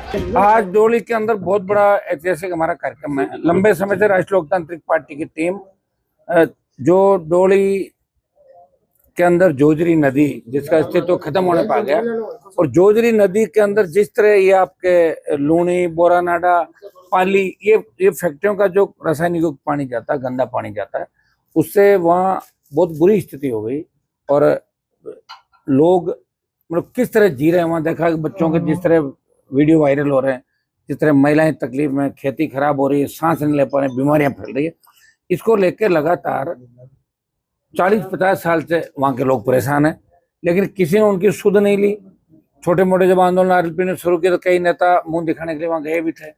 आज डोली के अंदर बहुत बड़ा ऐतिहासिक हमारा कार्यक्रम है। लंबे समय से राष्ट्रीय लोकतांत्रिक पार्टी की टीम जो डोली के अंदर जोजरी नदी जिसका अस्तित्व खत्म होने पा गया, और जोजरी नदी के अंदर जिस तरह ये आपके लूणी, बोरानाडा, पाली, ये फैक्ट्रियों का जो रासायनिक युक्त पानी जाता है, गंदा पानी जाता है, उससे वहाँ बहुत बुरी स्थिति हो गई। और लोग मतलब किस तरह जी रहे हैं वहाँ देखा कि बच्चों के जिस तरह वीडियो वायरल हो रहे हैं, जिस तरह महिलाएं तकलीफ में, खेती खराब हो रही है, सांस नहीं ले पा रहे, बीमारियां फैल रही है। इसको लेकर लगातार 40-50 साल से वहां के लोग परेशान हैं, लेकिन किसी ने उनकी सुध नहीं ली। छोटे मोटे जब आंदोलन आरएलपी ने शुरू किया तो कई नेता मुंह दिखाने के लिए वहां गए भी थे।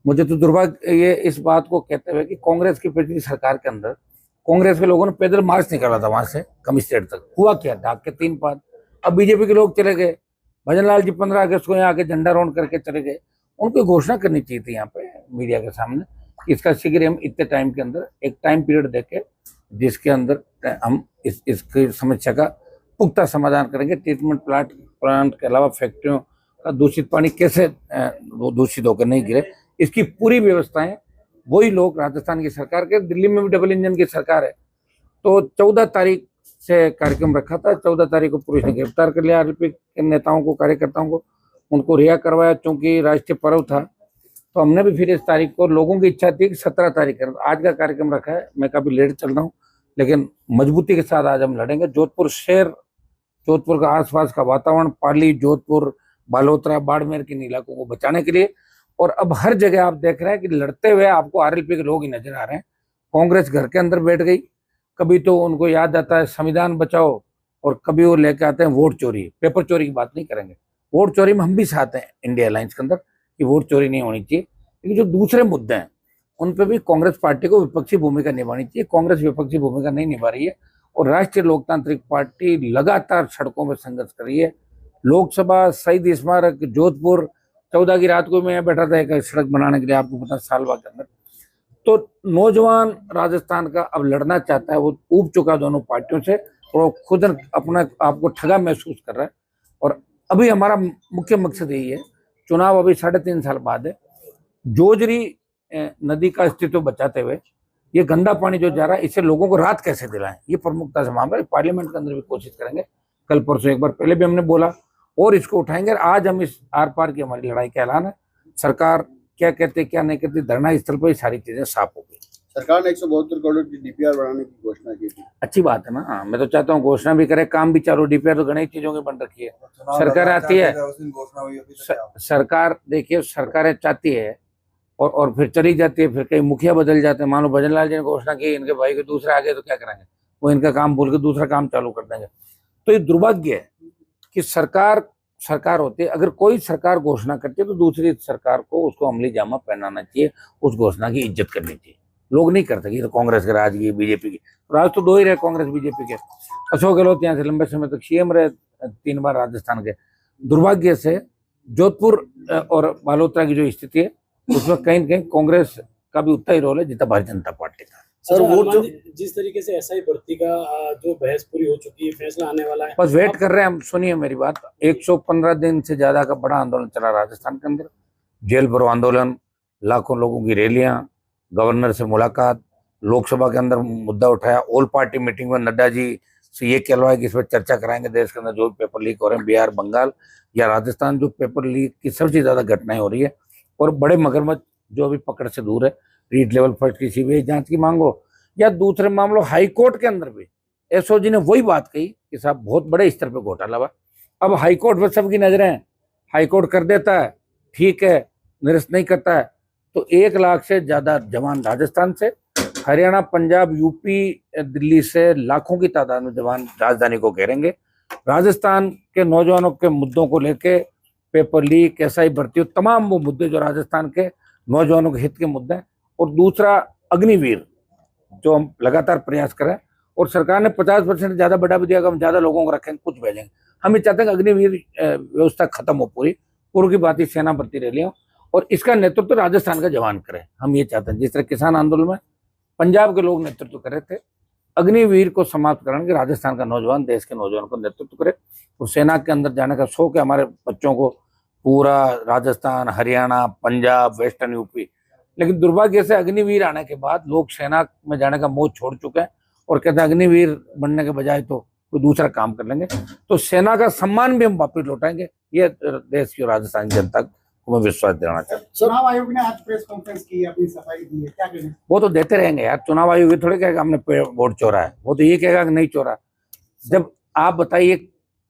मुझे तो दुर्भाग्य ये इस बात को कहते हुए कि कांग्रेस की पिछली सरकार के अंदर कांग्रेस के लोगों ने पैदल मार्च निकाला था वहां से कमिश्नरेट तक, हुआ क्या, ढाक के 3 पाद। अब बीजेपी के लोग चले गए, भजन लाल जी 15 अगस्त को यहाँ आके झंडा रोड करके चले गए। उनको घोषणा करनी चाहिए थी यहाँ पे मीडिया के सामने कि इसका शीघ्र हम इतने टाइम के अंदर एक टाइम पीरियड देके जिसके अंदर हम इसकी समस्या का पुख्ता समाधान करेंगे। ट्रीटमेंट प्लांट के अलावा फैक्ट्रियों का दूषित पानी कैसे दूषित होकर नहीं गिरे, इसकी पूरी व्यवस्थाएं वही लोग, राजस्थान की सरकार के, दिल्ली में भी डबल इंजन की सरकार है। तो 14 तारीख से कार्यक्रम रखा था। 14 तारीख को पुलिस ने गिरफ्तार कर लिया आरएलपी के नेताओं को, कार्यकर्ताओं को, उनको रिहा करवाया। चूंकि राष्ट्रीय पर्व था तो हमने भी फिर इस तारीख को, लोगों की इच्छा थी कि 17 तारीख का आज का कार्यक्रम रखा है। मैं काफी लेट चल रहा हूँ, लेकिन मजबूती के साथ आज हम लड़ेंगे। जोधपुर शहर, जोधपुर का आसपास का वातावरण, पाली, जोधपुर, बालोतरा, बाड़मेर के इलाकों को बचाने के लिए। और अब हर जगह आप देख रहे हैं कि लड़ते हुए आपको आरएलपी के लोग ही नजर आ रहे हैं। कांग्रेस घर के अंदर बैठ गई, कभी तो उनको याद आता है संविधान बचाओ, और कभी वो लेके आते हैं वोट चोरी। पेपर चोरी की बात नहीं करेंगे, वोट चोरी में हम भी साथ हैं इंडिया अलायंस के अंदर कि वोट चोरी नहीं होनी चाहिए। लेकिन जो दूसरे मुद्दे हैं उन पर भी कांग्रेस पार्टी को विपक्षी भूमिका निभानी चाहिए। कांग्रेस विपक्षी भूमिका नहीं निभा रही है, और राष्ट्रीय लोकतांत्रिक पार्टी लगातार सड़कों में संघर्ष कर रही है। लोकसभा, शहीद स्मारक, जोधपुर, 14 की रात को मैं बैठा था एक सड़क बनाने के लिए, आपको पता, सालबा के अंदर। तो नौजवान राजस्थान का अब लड़ना चाहता है, वो ऊब चुका दोनों पार्टियों से, और खुद अपना आपको ठगा महसूस कर रहा है। और अभी हमारा मुख्य मकसद यही है, चुनाव अभी 3.5 साल बाद है, जोजरी नदी का अस्तित्व बचाते हुए ये गंदा पानी जो जा रहा है इससे लोगों को राहत कैसे दिलाएं, ये प्रमुखता से मामला है। पार्लियामेंट के अंदर भी कोशिश करेंगे, कल परसों एक बार पहले भी हमने बोला, और इसको उठाएंगे। आज हम इस आर पार की हमारी लड़ाई का ऐलान है। सरकार क्या कहते क्या नहीं कहती, धरना स्थल पर ही सारी चीजें साफ हो गई। सरकार ने 172 करोड़ की डीपीआर बढ़ाने की घोषणा की थी। अच्छी बात है ना, मैं तो चाहता हूँ घोषणा भी करे, काम भी चालू। डीपीआर तो घनी चीजों की बन रखी है। सरकार आती है, सरकार देखिए, सरकारें चाहती है और फिर चली जाती है, फिर कई मुखिया बदल जाते हैं। मान लो भजन लाल जी ने घोषणा की, इनके भाई के दूसरे आ गए तो क्या करेंगे, वो इनका काम भूल के दूसरा काम चालू कर देंगे। तो ये दुर्भाग्य है कि सरकार होती है, अगर कोई सरकार घोषणा करती है तो दूसरी सरकार को उसको अमली जामा पहनाना चाहिए, उस घोषणा की इज्जत करनी चाहिए। लोग नहीं करते कि तो कांग्रेस के राज की, बीजेपी की राज तो 2 ही रहे, कांग्रेस बीजेपी के। अशोक गहलोत यहाँ से लंबे समय तक सीएम रहे, 3 बार राजस्थान के। दुर्भाग्य से जोधपुर और बालोतरा की जो स्थिति है उसमें कहीं न कहीं कांग्रेस का भी उतना ही रोल है जितना भारतीय जनता पार्टी का। सर, वोट जो जिस तरीके से एसआई भर्ती का जो बहस पूरी हो चुकी है, फैसला आने वाला है, बस वेट कर रहे हैं हम। सुनिए मेरी बात, 115 दिन से ज्यादा का बड़ा आंदोलन चला राजस्थान के अंदर, जेल भरो आंदोलन, लाखों लोगों की रैलियां, गवर्नर से मुलाकात, लोकसभा के अंदर मुद्दा उठाया, ऑल पार्टी मीटिंग में नड्डा जी से ये कहलवाया कि इस पर चर्चा कराएंगे देश के अंदर जो पेपर लीक हो रहे हैं, बिहार, बंगाल या राजस्थान, जो पेपर लीक की सबसे ज्यादा घटनाएं हो रही है। और बड़े मगरमच्छ जो अभी पकड़ से दूर है, रीड लेवल फर्स्ट की सीबीआई जांच की मांगो, या दूसरे मामलों हाईकोर्ट के अंदर भी एसओजी ने वही बात कही कि साहब बहुत बड़े स्तर पे घोटाला हुआ। अब हाईकोर्ट पर सबकी नजरें हैं, हाईकोर्ट कर देता है ठीक है, निरस्त नहीं करता है तो 1 लाख से ज्यादा जवान राजस्थान से, हरियाणा, पंजाब, यूपी, दिल्ली से लाखों की तादाद में जवान राजधानी को घेरेंगे। राजस्थान के नौजवानों के मुद्दों को लेके, पेपर लीक, एसआई भर्ती, तमाम वो मुद्दे जो राजस्थान के नौजवानों के हित के मुद्दे हैं। और दूसरा अग्निवीर जो हम लगातार प्रयास करें, और सरकार ने 50% ज्यादा बढ़ा भी दिया कि हम ज्यादा लोगों को रखेंगे, कुछ भेजेंगे। हम ये चाहते हैं कि अग्निवीर व्यवस्था खत्म हो पूरी, पूर्व की बात ही सेना भर्ती रैलियों, और इसका नेतृत्व राजस्थान का जवान करे। हम ये चाहते हैं जिस तरह किसान आंदोलन में पंजाब के लोग नेतृत्व कर रहे थे, अग्निवीर को समाप्त कराने के राजस्थान का नौजवान, देश के नौजवान को नेतृत्व करे। और सेना के अंदर जाने का शौक है हमारे बच्चों को, पूरा राजस्थान, हरियाणा, पंजाब, वेस्टर्न यूपी। लेकिन दुर्भाग्य से अग्निवीर आने के बाद लोग सेना में जाने का मोह छोड़ चुके हैं और कहते हैं अग्निवीर बनने के बजाय तो कोई दूसरा काम कर लेंगे। तो सेना का सम्मान भी हम वापस लौटाएंगे, ये देश की राजस्थान जनता को मैं विश्वास दिलाना चाहता हूँ। चुनाव आयोग ने आज प्रेस कॉन्फ्रेंस की, अपनी सफाई दी है, क्या कहें? वो तो देते रहेंगे यार, चुनाव आयोग ये थोड़ी कहेगा हमने वोट चोरा है, वो तो ये कहेगा कि नहीं चोरा। जब आप बताइए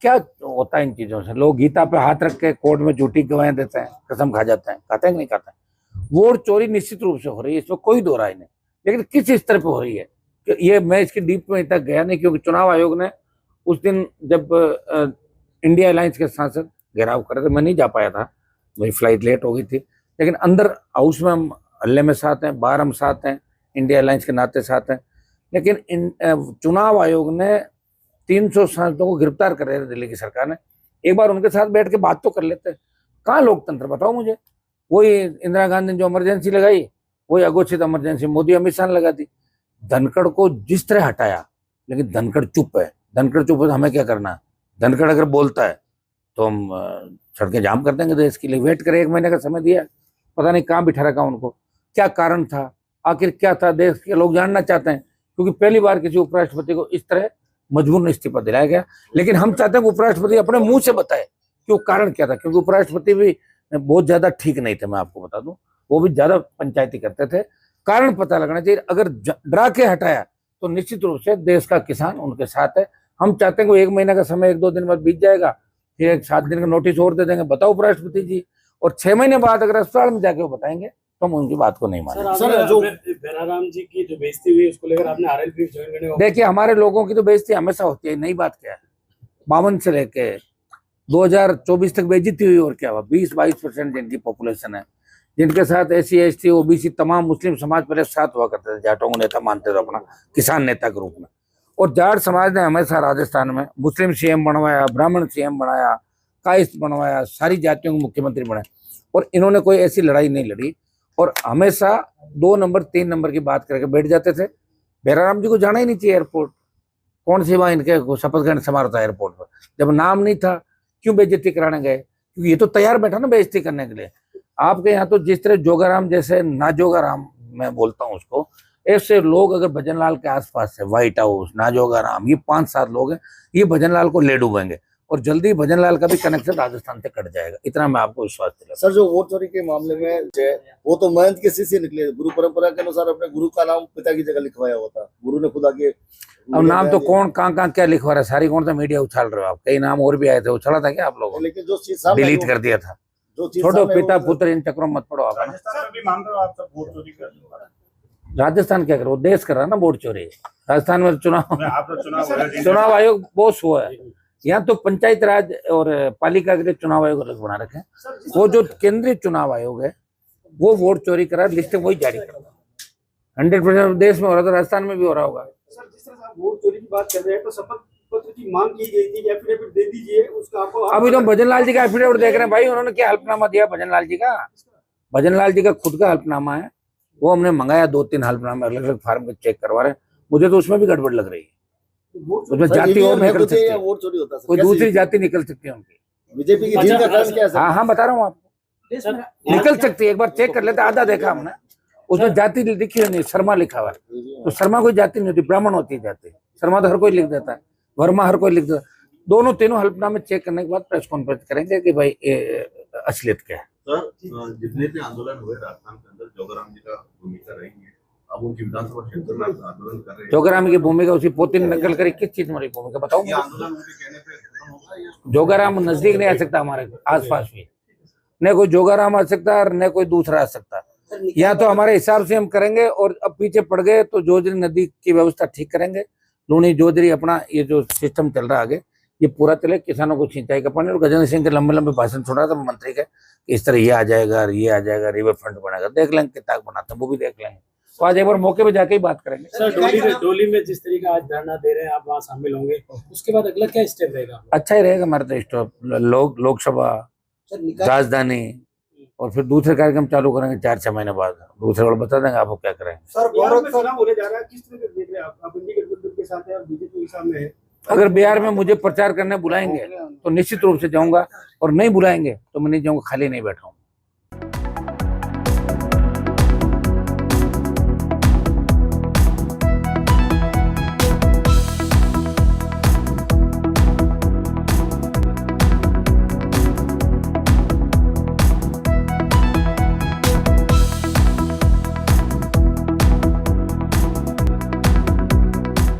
क्या होता है इन चीजों से, लोग गीता पे हाथ रख के कोर्ट में झूठी गवाहें देते हैं, कसम खा जाते हैं, खाते हैं कि नहीं खाते हैं। वोट चोरी निश्चित रूप से हो रही है, इसमें कोई दो राय नहीं, लेकिन किस स्तर पे हो रही है ये मैं इसकी डीप में तक गया नहीं, क्योंकि चुनाव आयोग ने उस दिन जब इंडिया अलायंस के सांसद घेराव कर रहे थे, मैं नहीं जा पाया था, मेरी फ्लाइट लेट हो गई थी, लेकिन अंदर हाउस में हम हल्ले में साथ हैं, बाहर हम साथ हैं, इंडिया अलायंस के नाते साथ हैं। लेकिन चुनाव आयोग ने 300 सांसदों को गिरफ्तार कर रहे थे दिल्ली की सरकार ने, एक बार उनके साथ बैठ के बात तो कर लेते। कहाँ लोकतंत्र बताओ मुझे? वही इंदिरा गांधी ने जो इमरजेंसी लगाई, वही अघोषित इमरजेंसी मोदी अमित शाह ने लगा दी। धनखड़ को जिस तरह हटाया, लेकिन धनखड़ चुप है। धनखड़ चुप है तो हमें क्या करना? धनखड़ अगर बोलता है तो हम सड़कें जाम कर देंगे देश के लिए। वेट करें, 1 महीने का समय दिया, पता नहीं कहाँ बिठा रखा उनको, क्या कारण था, आखिर क्या था, देश के लोग जानना चाहते हैं। क्योंकि पहली बार किसी उपराष्ट्रपति को इस तरह मजबूर इस्तीफा दिलाया गया। लेकिन हम चाहते हैं कि उपराष्ट्रपति अपने मुंह से बताए कि वो कारण क्या था, क्योंकि उपराष्ट्रपति भी बहुत ज्यादा ठीक नहीं थे, मैं आपको बता दूं, वो भी ज्यादा पंचायती करते थे। कारण पता लगना चाहिए। अगर डरा के हटाया तो निश्चित रूप से देश का किसान उनके साथ है। हम चाहते हैं कि 1 महीने का समय 1-2 दिन बाद बीत जाएगा, फिर एक 7 दिन का नोटिस और दे देंगे, बताओ उपराष्ट्रपति जी, और 6 महीने बाद अगर अस्पताल में जाके वो बताएंगे तो हम उनकी बात को नहीं मानेंगे। सर, जो बेराराम जी की जो बेइज्जती हुई उसको लेकर आपने आरएलपी ज्वाइन करने का, देखिए हमारे लोगों की तो बेइज्जती हमेशा होती है, नई बात क्या है। 52 से लेके 2024 तक बेइज्जती हुई, और क्या हुआ? 20-22% जिनकी पॉपुलेशन है, जिनके साथ SC ST OBC तमाम मुस्लिम समाज पहले साथ हुआ करते थे, जाटों को नेता मानते थे अपना किसान नेता के रूप में। और जाट समाज ने हमेशा राजस्थान में मुस्लिम CM बनवाया, ब्राह्मण CM बनाया, कायस्थ बनवाया, सारी जातियों को मुख्यमंत्री बनाया, और इन्होंने कोई ऐसी लड़ाई नहीं लड़ी, और हमेशा 2 नंबर 3 नंबर की बात करके बैठ जाते थे। बेराराम जी को जाना ही नहीं चाहिए एयरपोर्ट, कौन सी वहां इनके शपथ ग्रहण समारोह था एयरपोर्ट पर, जब नाम नहीं था क्यों बेइज्जती कराने गए? क्योंकि ये तो तैयार बैठा ना बेइज्जती करने के लिए। आपके यहाँ तो जिस तरह जोगाराम जैसे नाजोगाराम मैं बोलता हूँ उसको, ऐसे लोग अगर भजनलाल के आसपास है, व्हाइट हाउस, नाजोगाराम, ये 5-7 लोग हैं, ये भजनलाल को ले डूबेंगे, और जल्दी भजनलाल का भी कनेक्शन राजस्थान से कट जाएगा, इतना मैं आपको विश्वास दिलाता सर, जो वोट चोरी के मामले में जो है, वो तो महंत के शिष्य निकले, गुरु परंपरा के अनुसार अपने गुरु का नाम पिता की जगह लिखवाया हुआ था, गुरु ने खुद आगे। अब नाम तो कौन कहाँ क्या लिखवा रहा है, सारी कौन सा मीडिया उछाल रहे हो आप? कई नाम और भी आए थे, उछाला था क्या आप लोगों ने? लेकिन जो चीज सामने डिलीट कर दिया था। जो चीज छोड़ो, सामने पिता वो- पुत्र इन चक्रों में मत पड़ो आप। राजस्थान में भी मान रहे हो आप सब वोट चोरी कर रहे हो? राजस्थान क्या करो, देश कर रहा है ना वोट चोरी। राजस्थान में चुनाव आप तो चुनाव आयोग बोस हुआ है, यहाँ तो पंचायत राज और पालिका के लिए चुनाव आयोग अलग बना रखे हैं। वो जो केंद्रीय चुनाव आयोग है वो वोट चोरी करा, लिस्ट वही जारी करा। 100% देश में हो रहा था, राजस्थान में भी हो रहा होगा। सर, जिस तरह से आप वोट चोरी की बात कर रहे हैं, तो शपथ पत्र की मांग की गई थी, एफिडेविट दे दीजिए उसका आपको। अभी तो भजनलाल जी का एफिडेविट देख रहे हैं भाई, उन्होंने क्या हल्फनामा दिया भजनलाल जी का? भजनलाल जी का खुद का हल्फनामा है, वो हमने मंगाया, 2-3 हल्फनामे अलग अलग फार्म के चेक करवा रहे हैं। मुझे तो उसमें भी गड़बड़ लग रही है, उसमें सर, जाति और EVM है निकल कुछ सकती या है, वोट चोरी होता है? कोई दूसरी जाति निकल सकती है उनकी। बीजेपी की जीत का कारण क्या है सर? हाँ बता रहा हूँ आपको, निकल सकती है, एक बार चेक कर लेते, आधा देखा हमने, उसमें जाति लिखी हुई नहीं, शर्मा लिखा हुआ है। तो शर्मा कोई जाति नहीं होती, ब्राह्मण होती है जाति। शर्मा तो हर कोई लिख देता है, वर्मा हर कोई लिख देता है। दोनों तीनों हल्फनामे चेक करने के बाद प्रेस कॉन्फ्रेंस करेंगे कि भाई असलियत क्या है। सर, जितने भी आंदोलन हुए राजस्थान के अंदर, जोगाराम जी का भूमिका रही है, अब उनकी विधानसभा क्षेत्र में आंदोलन कर रहे हैं। जोगाराम की भूमिका उसी पोती ने नकल करी, किस चीज में रही भूमिका बताओ? ये आंदोलन उनके कहने पे खत्म होगा या जोगाराम नजदीक नहीं आ सकता, हमारे आसपास भी न कोई जोगाराम आ सकता और न कोई दूसरा आ सकता। या तो हमारे हिसाब से हम करेंगे, और अब पीछे पड़ गए तो जोजरी नदी की व्यवस्था ठीक करेंगे, लूनी जोजरी अपना ये जो सिस्टम चल रहा है आगे ये पूरा चले, किसानों को सिंचाई का पानी। और गजेंद्र सिंह के लंबे लंबे भाषण सुना था मंत्री के, इस तरह ये आ जाएगा, ये आ जाएगा, रिवर फ्रंट बनेगा, देख लेंगे कितना बनाते हैं, वो भी देख लेंगे। तो आज एक बार मौके पे जाके ही बात करेंगे। सर, डोली में जिस तरीके आज धरना दे रहे हैं, आप वहाँ शामिल होंगे, उसके बाद अगला क्या स्टेप रहेगा? अच्छा ही रहेगा हमारे तो स्टॉप, लोकसभा, राजधानी, और फिर दूसरे कार्यक्रम चालू करेंगे 4-6 महीने बाद, दूसरे वाले बता देंगे आपको क्या करेंगे। सर, गौरव चुनाव होने जा रहा है, किस तरह देख रहे हैं आप? इंडी गठबंधन के साथ है और बीजेपी के सामने है, अगर बिहार में मुझे प्रचार करने बुलाएंगे तो निश्चित रूप से जाऊंगा, और नहीं बुलाएंगे तो मैं नहीं जाऊंगा, खाली नहीं बैठा हूँ।